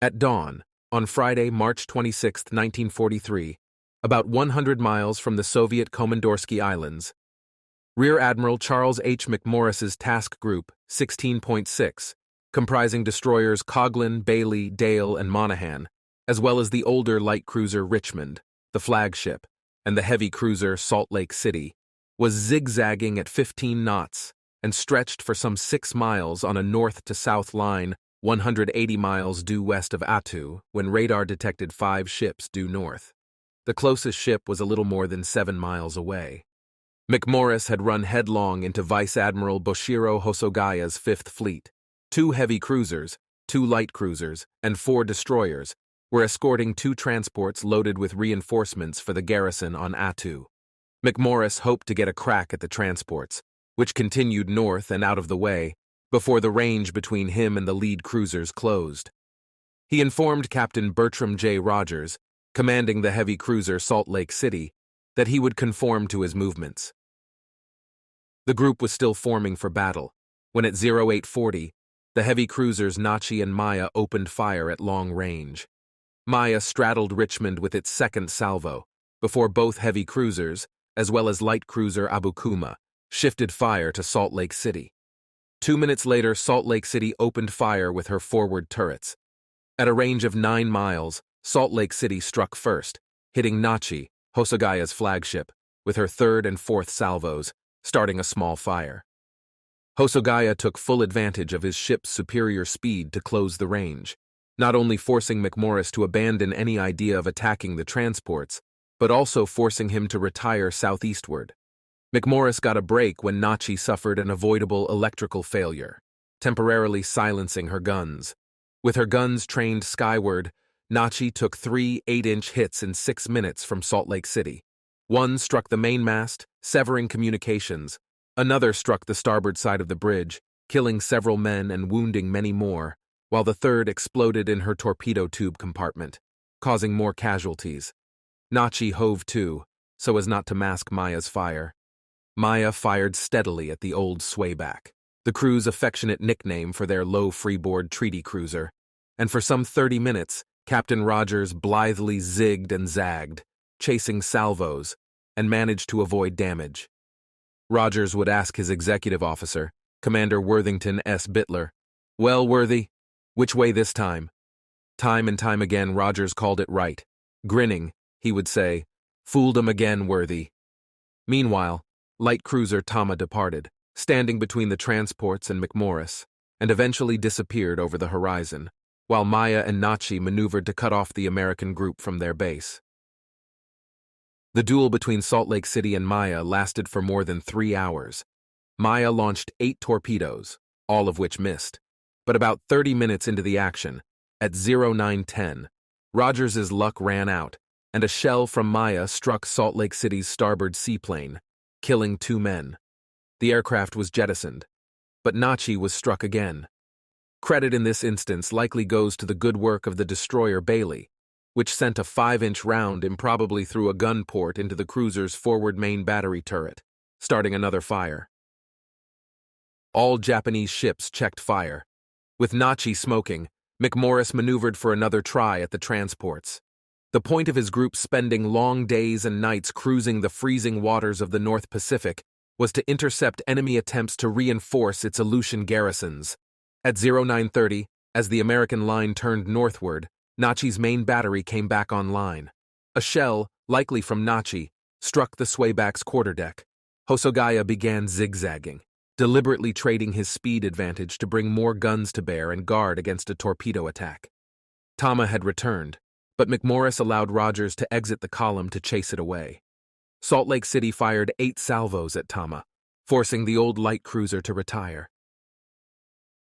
At dawn, on Friday, March 26, 1943, about 100 miles from the Soviet Komandorski Islands, Rear Admiral Charles H. McMorris's Task Group 16.6, comprising destroyers Coghlan, Bailey, Dale, and Monaghan, as well as the older light cruiser Richmond, the flagship, and the heavy cruiser Salt Lake City, was zigzagging at 15 knots and stretched for some 6 miles on a north-to-south line 180 miles due west of Attu when radar detected 5 ships due north. The closest ship was a little more than 7 miles away. McMorris had run headlong into Vice Admiral Boshiro Hosogaya's Fifth Fleet. 2 heavy cruisers, 2 light cruisers, and 4 destroyers were escorting 2 transports loaded with reinforcements for the garrison on Attu. McMorris hoped to get a crack at the transports, which continued north and out of the way, before the range between him and the lead cruisers closed. He informed Captain Bertram J. Rogers, commanding the heavy cruiser Salt Lake City, that he would conform to his movements. The group was still forming for battle, when at 0840, the heavy cruisers Nachi and Maya opened fire at long range. Maya straddled Richmond with its second salvo, before both heavy cruisers, as well as light cruiser Abukuma, shifted fire to Salt Lake City. 2 minutes later, Salt Lake City opened fire with her forward turrets. At a range of 9 miles, Salt Lake City struck first, hitting Nachi, Hosogaya's flagship, with her 3rd and 4th salvos, starting a small fire. Hosogaya took full advantage of his ship's superior speed to close the range, not only forcing McMorris to abandon any idea of attacking the transports, but also forcing him to retire southeastward. McMorris got a break when Nachi suffered an avoidable electrical failure, temporarily silencing her guns. With her guns trained skyward, Nachi took 3 8-inch hits in 6 minutes from Salt Lake City. One struck the mainmast, severing communications. Another struck the starboard side of the bridge, killing several men and wounding many more, while the third exploded in her torpedo tube compartment, causing more casualties. Nachi hove to, so as not to mask Maya's fire. Maya fired steadily at the old swayback, the crew's affectionate nickname for their low freeboard treaty cruiser, and for some 30 minutes, Captain Rogers blithely zigged and zagged, chasing salvos, and managed to avoid damage. Rogers would ask his executive officer, Commander Worthington S. Bitler, "Well, Worthy, which way this time?" Time and time again, Rogers called it right. Grinning, he would say, "Fooled 'em again, Worthy." Meanwhile, light cruiser Tama departed, standing between the transports and McMorris, and eventually disappeared over the horizon, while Maya and Nachi maneuvered to cut off the American group from their base. The duel between Salt Lake City and Maya lasted for more than 3 hours. Maya launched 8 torpedoes, all of which missed. But about 30 minutes into the action, at 0910, Rogers's luck ran out, and a shell from Maya struck Salt Lake City's starboard seaplane, killing 2 men. The aircraft was jettisoned, but Nachi was struck again. Credit in this instance likely goes to the good work of the destroyer Bailey, which sent a 5-inch round improbably through a gun port into the cruiser's forward main battery turret, starting another fire. All Japanese ships checked fire. With Nachi smoking, McMorris maneuvered for another try at the transports. The point of his group spending long days and nights cruising the freezing waters of the North Pacific was to intercept enemy attempts to reinforce its Aleutian garrisons. At 0930, as the American line turned northward, Nachi's main battery came back online. A shell, likely from Nachi, struck the swayback's quarterdeck. Hosogaya began zigzagging, deliberately trading his speed advantage to bring more guns to bear and guard against a torpedo attack. Tama had returned, but McMorris allowed Rogers to exit the column to chase it away. Salt Lake City fired 8 salvos at Tama, forcing the old light cruiser to retire.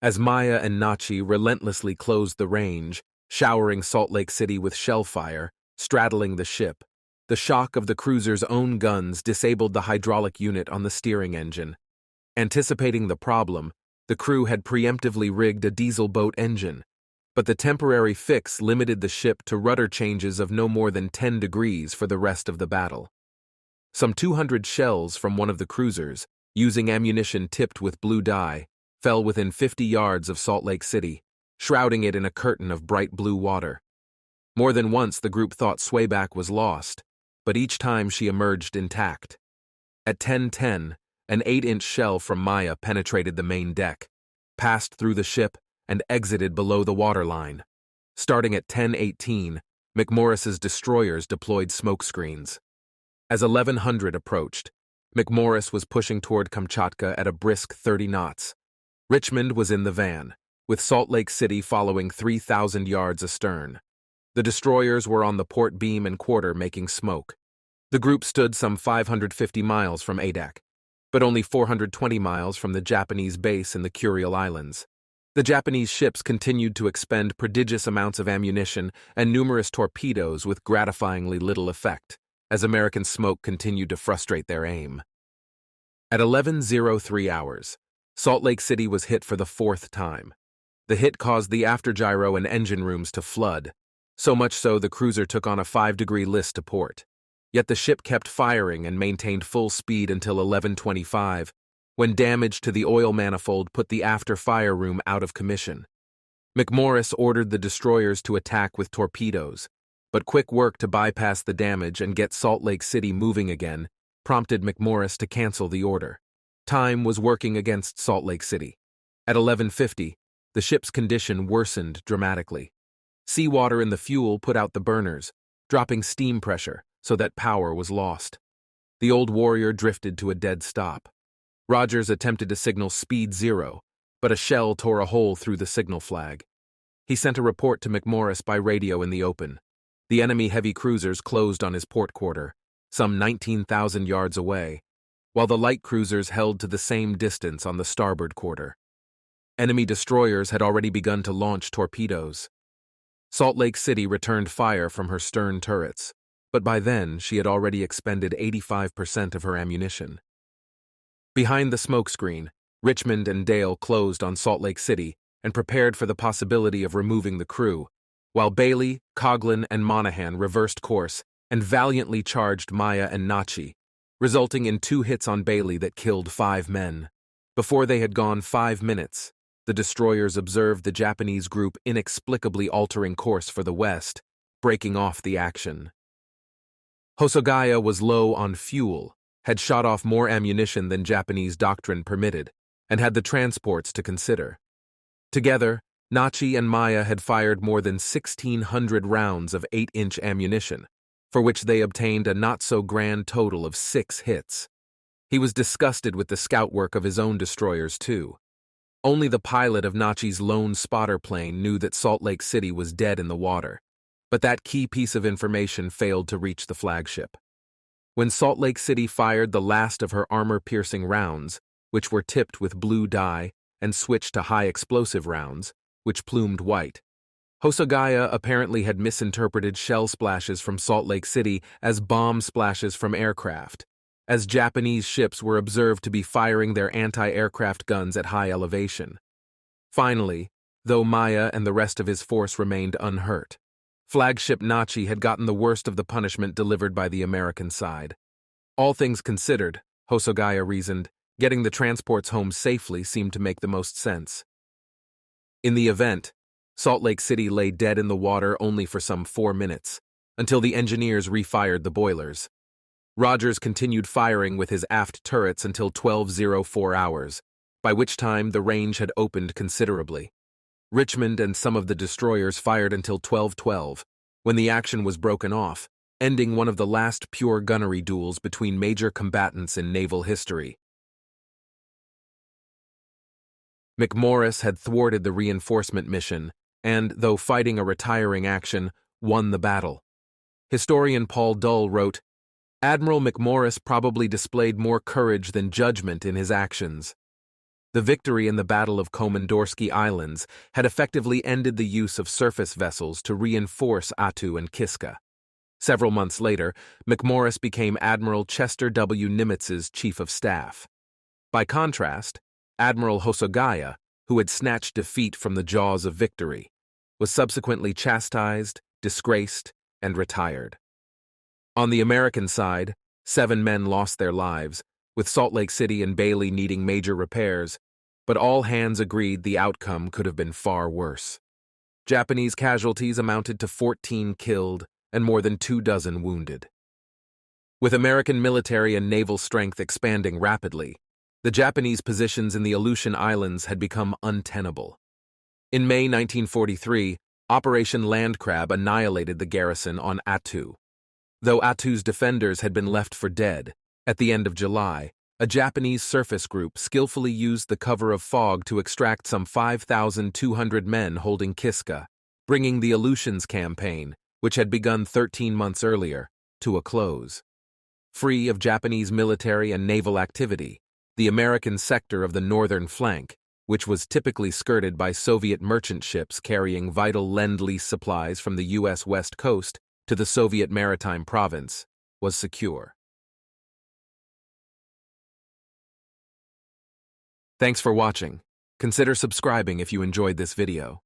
As Maya and Nachi relentlessly closed the range, showering Salt Lake City with shell fire, straddling the ship, the shock of the cruiser's own guns disabled the hydraulic unit on the steering engine. Anticipating the problem, the crew had preemptively rigged a diesel boat engine, but the temporary fix limited the ship to rudder changes of no more than 10 degrees for the rest of the battle. Some 200 shells from one of the cruisers, using ammunition tipped with blue dye, fell within 50 yards of Salt Lake City, shrouding it in a curtain of bright blue water. More than once the group thought Swayback was lost, but each time she emerged intact. At 10:10, an 8-inch shell from Maya penetrated the main deck, passed through the ship, and exited below the waterline. Starting at 10:18, McMorris's destroyers deployed smoke screens. As 1100 approached, McMorris was pushing toward Kamchatka at a brisk 30 knots. Richmond was in the van, with Salt Lake City following 3,000 yards astern. The destroyers were on the port beam and quarter making smoke. The group stood some 550 miles from Adak, but only 420 miles from the Japanese base in the Kuriil Islands. The Japanese ships continued to expend prodigious amounts of ammunition and numerous torpedoes with gratifyingly little effect, as American smoke continued to frustrate their aim. At 11:03 hours, Salt Lake City was hit for the 4th time. The hit caused the aftergyro and engine rooms to flood, so much so the cruiser took on a 5-degree list to port. Yet the ship kept firing and maintained full speed until 11:25, when damage to the oil manifold put the after fire room out of commission. McMorris ordered the destroyers to attack with torpedoes, but quick work to bypass the damage and get Salt Lake City moving again prompted McMorris to cancel the order. Time was working against Salt Lake City. At 11:50, the ship's condition worsened dramatically. Seawater in the fuel put out the burners, dropping steam pressure so that power was lost. The Old Warrior drifted to a dead stop. Rogers attempted to signal speed 0, but a shell tore a hole through the signal flag. He sent a report to McMorris by radio in the open. The enemy heavy cruisers closed on his port quarter, some 19,000 yards away, while the light cruisers held to the same distance on the starboard quarter. Enemy destroyers had already begun to launch torpedoes. Salt Lake City returned fire from her stern turrets, but by then she had already expended 85% of her ammunition. Behind the smokescreen, Richmond and Dale closed on Salt Lake City and prepared for the possibility of removing the crew, while Bailey, Coghlan, and Monahan reversed course and valiantly charged Maya and Nachi, resulting in 2 hits on Bailey that killed 5 men. Before they had gone 5 minutes, the destroyers observed the Japanese group inexplicably altering course for the west, breaking off the action. Hosogaya was low on fuel, had shot off more ammunition than Japanese doctrine permitted, and had the transports to consider. Together, Nachi and Maya had fired more than 1,600 rounds of 8-inch ammunition, for which they obtained a not-so-grand total of 6 hits. He was disgusted with the scout work of his own destroyers, too. Only the pilot of Nachi's lone spotter plane knew that Salt Lake City was dead in the water, but that key piece of information failed to reach the flagship. When Salt Lake City fired the last of her armor-piercing rounds, which were tipped with blue dye, and switched to high-explosive rounds, which plumed white, Hosogaya apparently had misinterpreted shell splashes from Salt Lake City as bomb splashes from aircraft, as Japanese ships were observed to be firing their anti-aircraft guns at high elevation. Finally, though Maya and the rest of his force remained unhurt, flagship Nachi had gotten the worst of the punishment delivered by the American side. All things considered, Hosogaya reasoned, getting the transports home safely seemed to make the most sense. In the event, Salt Lake City lay dead in the water only for some 4 minutes, until the engineers refired the boilers. Rogers continued firing with his aft turrets until 12:04 hours, by which time the range had opened considerably. Richmond and some of the destroyers fired until 12:12, when the action was broken off, ending one of the last pure gunnery duels between major combatants in naval history. McMorris had thwarted the reinforcement mission and, though fighting a retiring action, won the battle. Historian Paul Dull wrote, "Admiral McMorris probably displayed more courage than judgment in his actions." The victory in the Battle of Komandorski Islands had effectively ended the use of surface vessels to reinforce Attu and Kiska. Several months later, McMorris became Admiral Chester W. Nimitz's chief of staff. By contrast, Admiral Hosogaya, who had snatched defeat from the jaws of victory, was subsequently chastised, disgraced, and retired. On the American side, 7 men lost their lives, with Salt Lake City and Bailey needing major repairs, but all hands agreed the outcome could have been far worse. Japanese casualties amounted to 14 killed and more than 24 wounded. With American military and naval strength expanding rapidly, the Japanese positions in the Aleutian Islands had become untenable. In May 1943, Operation Landcrab annihilated the garrison on Attu. Though Attu's defenders had been left for dead, at the end of July, a Japanese surface group skillfully used the cover of fog to extract some 5,200 men holding Kiska, bringing the Aleutians campaign, which had begun 13 months earlier, to a close. Free of Japanese military and naval activity, the American sector of the northern flank, which was typically skirted by Soviet merchant ships carrying vital Lend-Lease supplies from the U.S. West Coast to the Soviet maritime province, was secure. Thanks for watching. Consider subscribing if you enjoyed this video.